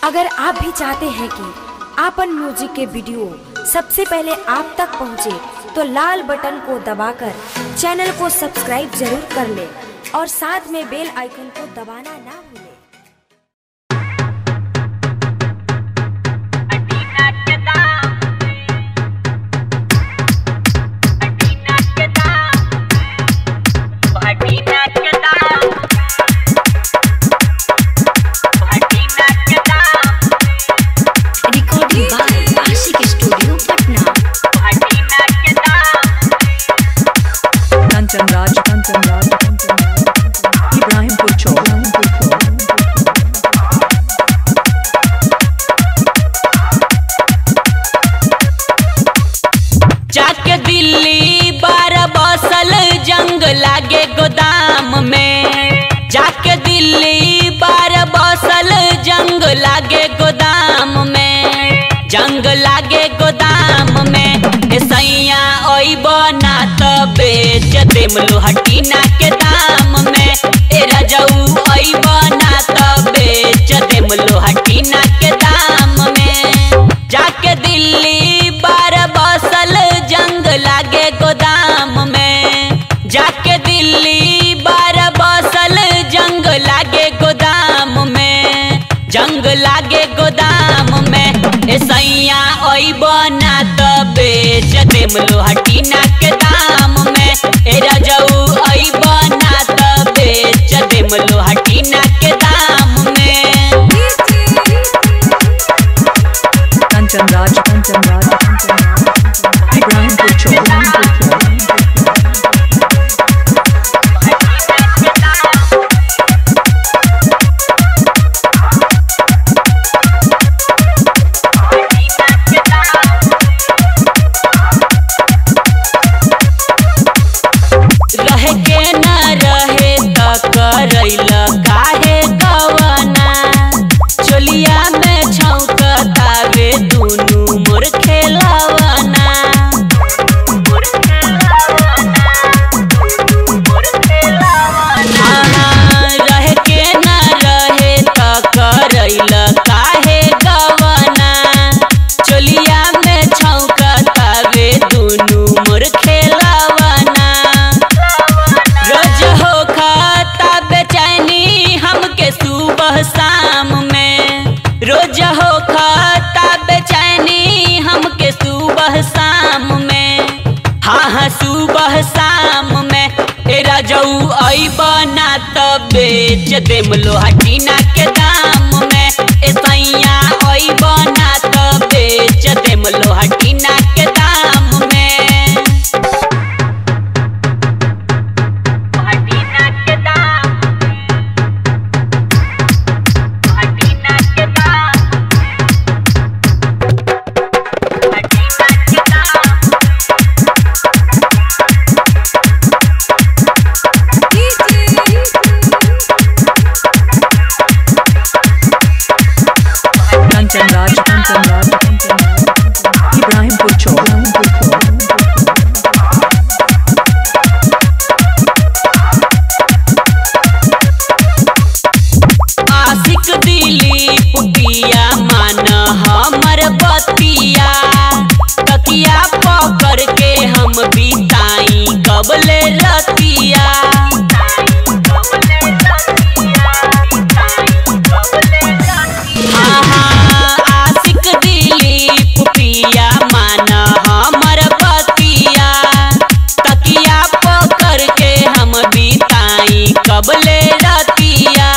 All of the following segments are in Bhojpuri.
अगर आप भी चाहते हैं कि आपन म्यूजिक के वीडियो सबसे पहले आप तक पहुंचे, तो लाल बटन को दबाकर चैनल को सब्सक्राइब जरूर कर ले और साथ में बेल आइकन को दबाना ना भूलें। जाके दिल्ली बार बसल जंग लागे गोदाम में, जाके दिल्ली बार बसल जंग लागे गोदाम में, जंग लागे गोदाम में। सैया ओई बना तो बेच देम लोहटीना के दाम में। ए रजऊ ओई बना तो बेच देम लोहटीना के दाम में। जाके दिल्ली बार बसल जंग लागे गोदाम में, जाके दिल्ली बार बसल जंग लागे गोदाम में, जंग लागे गोदाम में। ए सैया ओई बना तो बेच देम लोहटीना के दाम में। ए रजऊ ओई बना तो बेच देम लोहटीना के दाम में। कंचन राज इब्राहिम रहे के न रहे त करैला काहे कवना, चोलिया में छौकतावे दुनु मोर खेलवना। रहे के न रहे त करैला काहे कवना, चोलिया में छौकतावे दुनु मोर खेलवना। रोज हो खाता बेचैनी हमके सुबह शाम में, रोज हो खाता बेचैनी हमके सुबह शाम में। हाँ सुबह शाम में। ए रजऊ आई बना तो बेच देम लोहटीना के दाम में। ए सैया आई बना तो बेच देम लोहटीना के दाम में। कंचन राज इब्राहिम आशिक दिलीप पिया मान हमर बतिया, तकिया पकड़ के हम बिताई कबले रतिया। आशिक दिलीप पिया मान हमर बतिया, तकिया पकड़ के हम बिताई कबले रतिया।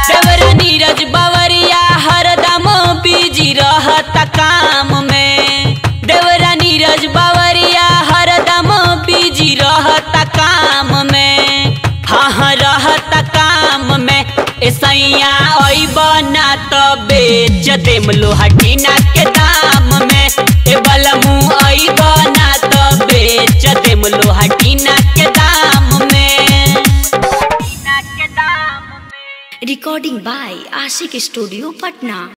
देवरा नीरज बवरिया हरदम बिजी रहत काम में, देवरा नीरज बवरिया हरदम बिजी रहत काम में। हाँ रहत काम में। ए सैया ओई बना तो बेच देम लोहटीना के दाम में। ए बलमू ओई बना तो बेच देम लोहटीना के दाम में। रिकॉर्डिंग बाय आशिक स्टूडियो पटना।